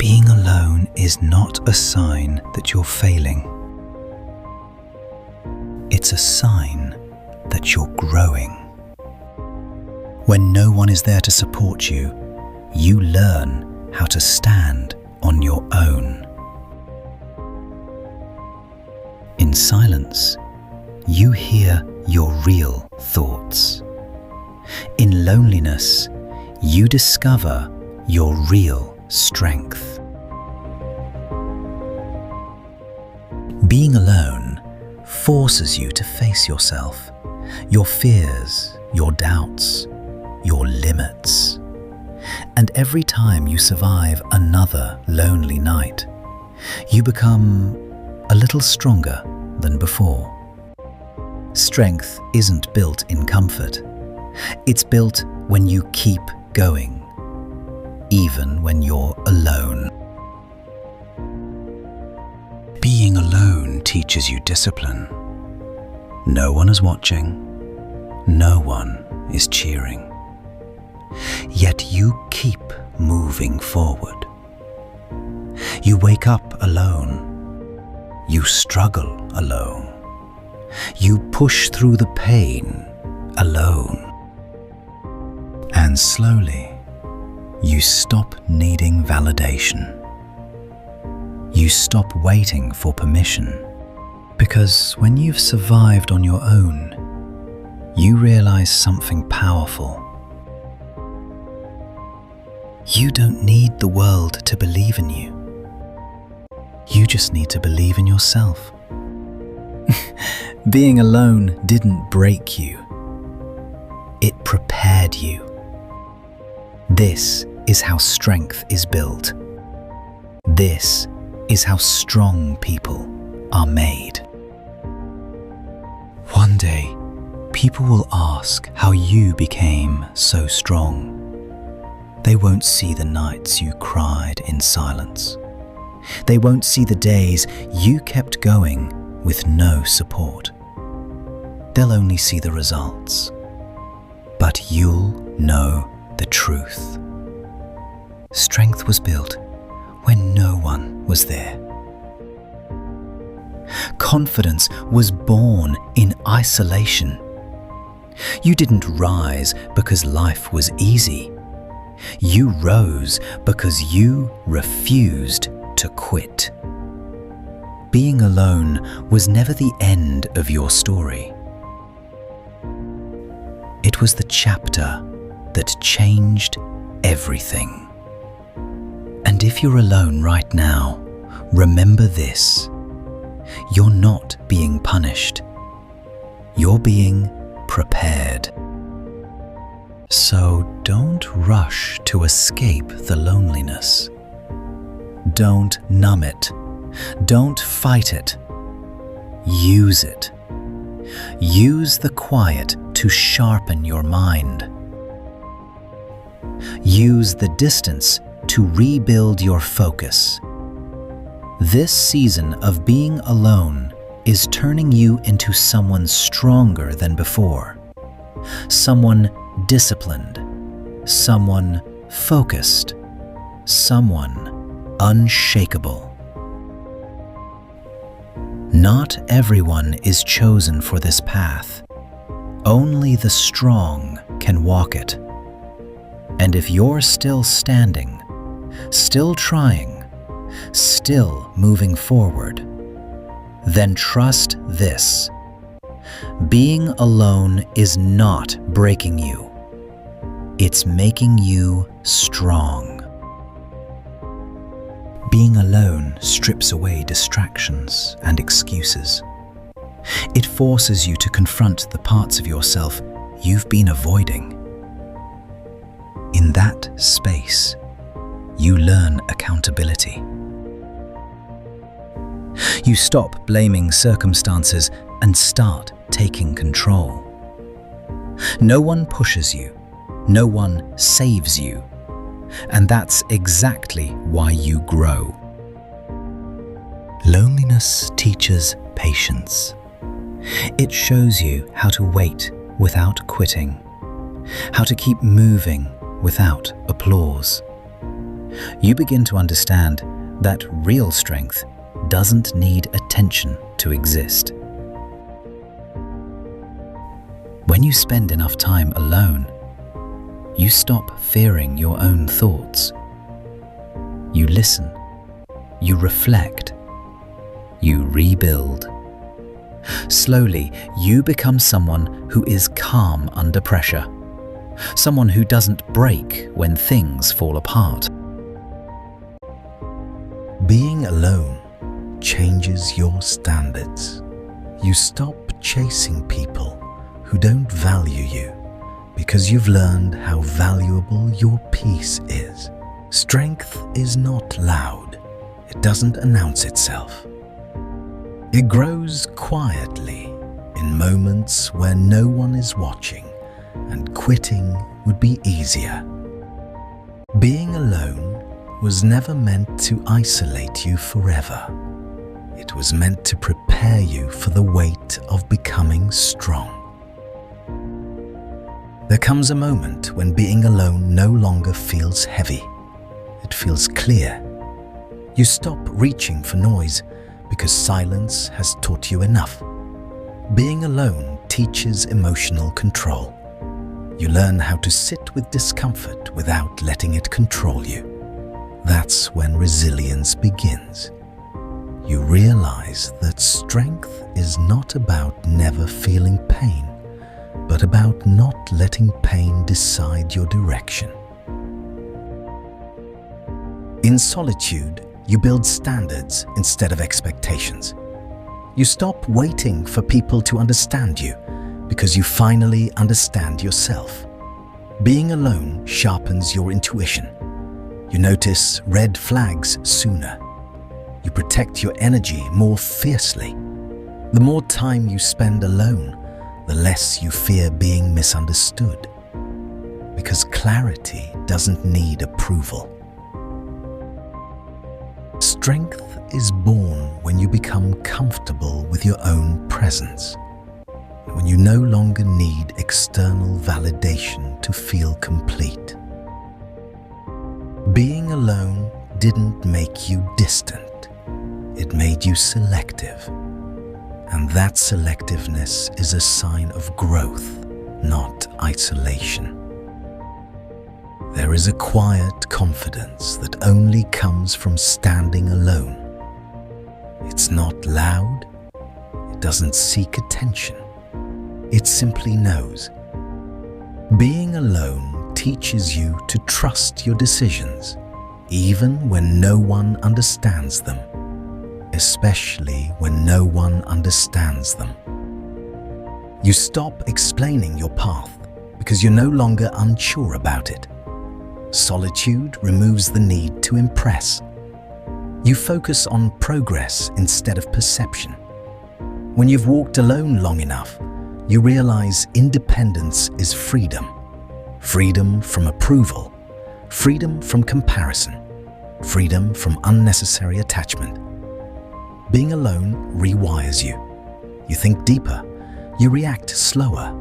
Being alone is not a sign that you're failing. It's a sign that you're growing. When no one is there to support you, you learn how to stand on your own. In silence, you hear your real thoughts. In loneliness, you discover your real strength. Being alone forces you to face yourself, your fears, your doubts, your limits. And every time you survive another lonely night, you become a little stronger than before. Strength isn't built in comfort. It's built when you keep going, even when you're alone. Being alone teaches you discipline. No one is watching. No one is cheering. Yet you keep moving forward. You wake up alone. You struggle alone. You push through the pain alone. And slowly, you stop needing validation. You stop waiting for permission. Because when you've survived on your own, you realize something powerful. You don't need the world to believe in you. You just need to believe in yourself. Being alone didn't break you. It prepared you. This is how strength is built. This is how strong people are made. One day, people will ask how you became so strong. They won't see the nights you cried in silence. They won't see the days you kept going with no support. They'll only see the results. But you'll know the truth. Strength was built when no one was there. Confidence was born in isolation. You didn't rise because life was easy. You rose because you refused to quit. Being alone was never the end of your story. It was the chapter that changed everything. And if you're alone right now, remember this. You're not being punished. You're being prepared. So don't rush to escape the loneliness. Don't numb it. Don't fight it. Use it. Use the quiet to sharpen your mind. Use the distance to rebuild your focus. This season of being alone is turning you into someone stronger than before. Someone disciplined. Someone focused. Someone unshakable. Not everyone is chosen for this path. Only the strong can walk it. And if you're still standing, still trying, still moving forward, then trust this. Being alone is not breaking you. It's making you strong. Being alone strips away distractions and excuses. It forces you to confront the parts of yourself you've been avoiding. In that space, you learn accountability. You stop blaming circumstances and start taking control. No one pushes you. No one saves you. And that's exactly why you grow. Loneliness teaches patience. It shows you how to wait without quitting, how to keep moving without applause. You begin to understand that real strength doesn't need attention to exist. When you spend enough time alone, you stop fearing your own thoughts. You listen, you reflect, you rebuild. Slowly, you become someone who is calm under pressure, someone who doesn't break when things fall apart. Being alone changes your standards. You stop chasing people who don't value you because you've learned how valuable your peace is. Strength is not loud. It doesn't announce itself. It grows quietly in moments where no one is watching and quitting would be easier. Being alone was never meant to isolate you forever. It was meant to prepare you for the weight of becoming strong. There comes a moment when being alone no longer feels heavy. It feels clear. You stop reaching for noise because silence has taught you enough. Being alone teaches emotional control. You learn how to sit with discomfort without letting it control you. That's when resilience begins. You realize that strength is not about never feeling pain, but about not letting pain decide your direction. In solitude, you build standards instead of expectations. You stop waiting for people to understand you because you finally understand yourself. Being alone sharpens your intuition. You notice red flags sooner. You protect your energy more fiercely. The more time you spend alone, the less you fear being misunderstood. Because clarity doesn't need approval. Strength is born when you become comfortable with your own presence, when you no longer need external validation to feel complete. Being alone didn't make you distant, it made you selective. And that selectiveness is a sign of growth, not isolation. There is a quiet confidence that only comes from standing alone. It's not loud, it doesn't seek attention, it simply knows. Being alone teaches you to trust your decisions, even when no one understands them, especially when no one understands them. You stop explaining your path because you're no longer unsure about it. Solitude removes the need to impress. You focus on progress instead of perception. When you've walked alone long enough, you realize independence is freedom. Freedom from approval, freedom from comparison, freedom from unnecessary attachment. Being alone rewires you. You think deeper, you react slower,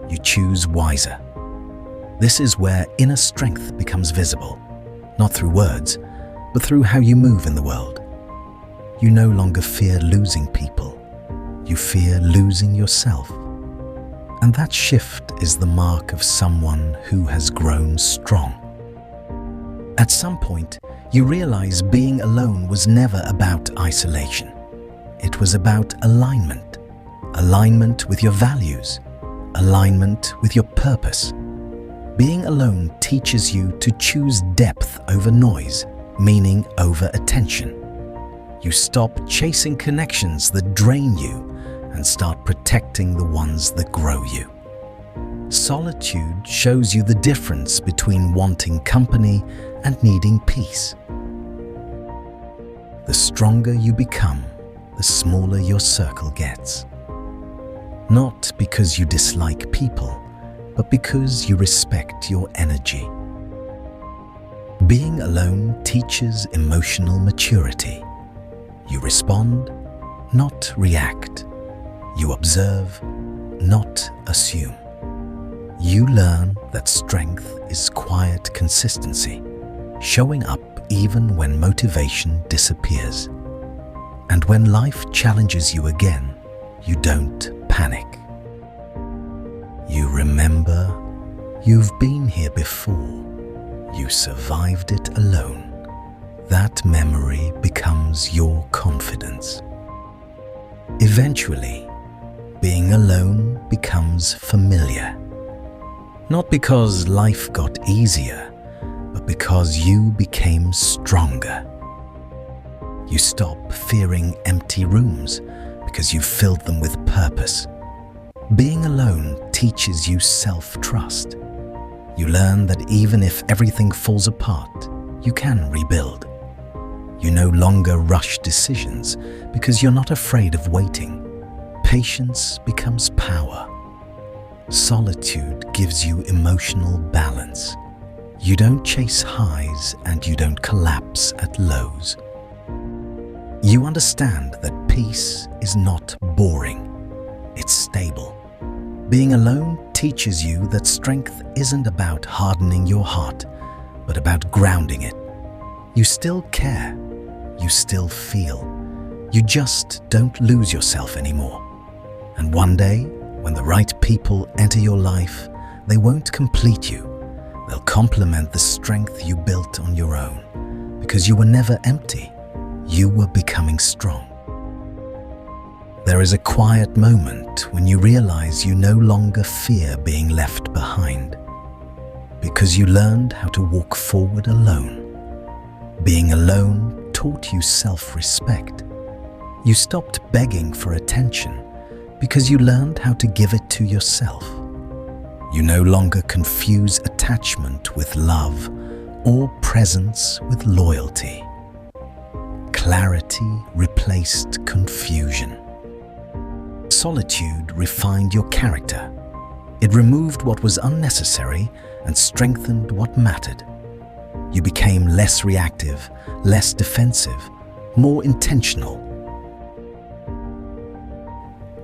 you choose wiser. This is where inner strength becomes visible, not through words, but through how you move in the world. You no longer fear losing people, you fear losing yourself. And that shift is the mark of someone who has grown strong. At some point, you realize being alone was never about isolation. It was about alignment. Alignment with your values, alignment with your purpose. Being alone teaches you to choose depth over noise, meaning over attention. You stop chasing connections that drain you and start protecting the ones that grow you. Solitude shows you the difference between wanting company and needing peace. The stronger you become, the smaller your circle gets. Not because you dislike people, but because you respect your energy. Being alone teaches emotional maturity. You respond, not react. You observe, not assume. You learn that strength is quiet consistency, showing up even when motivation disappears. And when life challenges you again, you don't panic. You remember you've been here before. You survived it alone. That memory becomes your confidence. Eventually, being alone becomes familiar. Not because life got easier, but because you became stronger. You stop fearing empty rooms because you filled them with purpose. Being alone teaches you self-trust. You learn that even if everything falls apart, you can rebuild. You no longer rush decisions because you're not afraid of waiting. Patience becomes power. Solitude gives you emotional balance. You don't chase highs and you don't collapse at lows. You understand that peace is not boring, it's stable. Being alone teaches you that strength isn't about hardening your heart, but about grounding it. You still care, you still feel, you just don't lose yourself anymore. And one day, when the right people enter your life, they won't complete you. They'll complement the strength you built on your own. Because you were never empty, you were becoming strong. There is a quiet moment when you realize you no longer fear being left behind. Because you learned how to walk forward alone. Being alone taught you self-respect. You stopped begging for attention because you learned how to give it to yourself. You no longer confuse attachment with love or presence with loyalty. Clarity replaced confusion. Solitude refined your character. It removed what was unnecessary and strengthened what mattered. You became less reactive, less defensive, more intentional.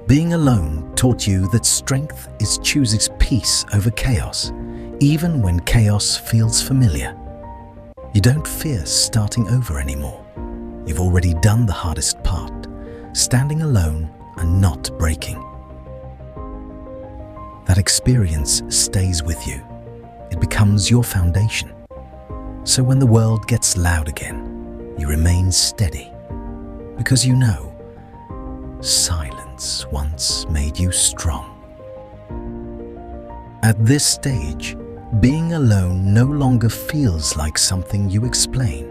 Being alone taught you that strength is choosing peace over chaos, even when chaos feels familiar. You don't fear starting over anymore. You've already done the hardest part, standing alone and not breaking. That experience stays with you. It becomes your foundation. So when the world gets loud again, you remain steady. Because you know, silence once made you strong. At this stage, being alone no longer feels like something you explain.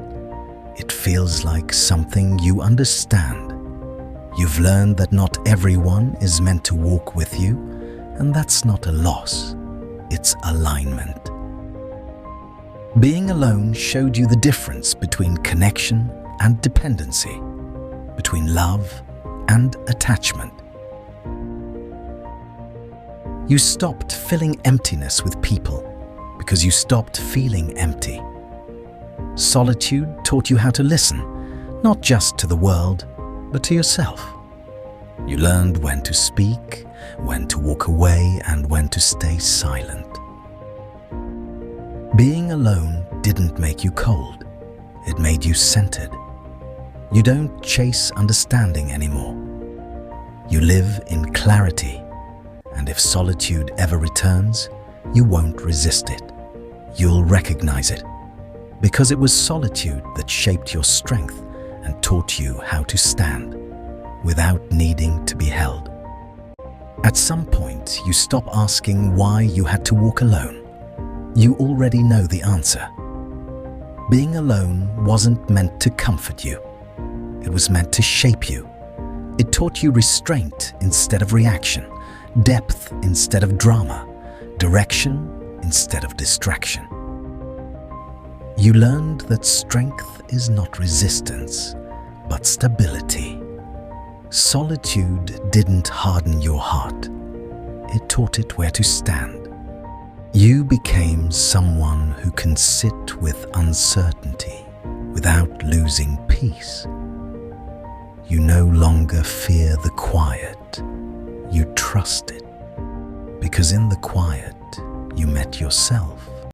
It feels like something you understand. You've learned that not everyone is meant to walk with you, and that's not a loss, it's alignment. Being alone showed you the difference between connection and dependency, between love and attachment. You stopped filling emptiness with people because you stopped feeling empty. Solitude taught you how to listen, not just to the world, but to yourself. You learned when to speak, when to walk away, and when to stay silent. Being alone didn't make you cold. It made you centered. You don't chase understanding anymore. You live in clarity, and if solitude ever returns, you won't resist it. You'll recognize it, because it was solitude that shaped your strength and taught you how to stand without needing to be held. At some point, you stop asking why you had to walk alone. You already know the answer. Being alone wasn't meant to comfort you. It was meant to shape you. It taught you restraint instead of reaction, depth instead of drama, direction instead of distraction. You learned that strength is not resistance, but stability. Solitude didn't harden your heart. It taught it where to stand. You became someone who can sit with uncertainty without losing peace. You no longer fear the quiet. You trust it, because in the quiet, you met yourself.